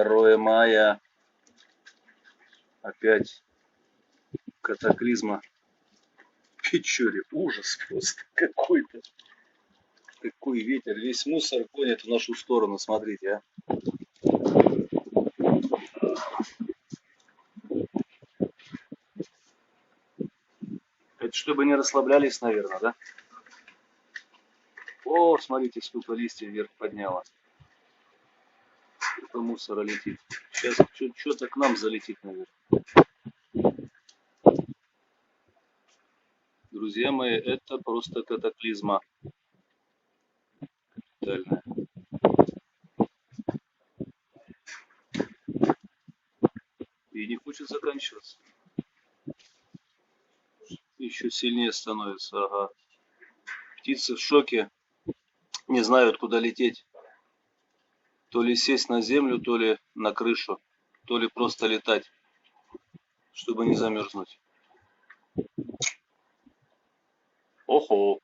2 мая. Опять катаклизма. Печоре. Ужас просто какой-то. Какой ветер. Весь мусор гонит в нашу сторону. Смотрите, а. Это чтобы не расслаблялись, наверное, да? О, смотрите, сколько листьев вверх подняло. Сколько мусора летит. Сейчас что-то к нам залетит, наверное. Друзья мои, это просто катаклизма. Капитальная. И не хочет заканчиваться. Еще сильнее становится, ага. Птицы в шоке. Не знают, куда лететь. То ли сесть на землю, то ли на крышу, то ли просто летать, чтобы не замерзнуть. Охо.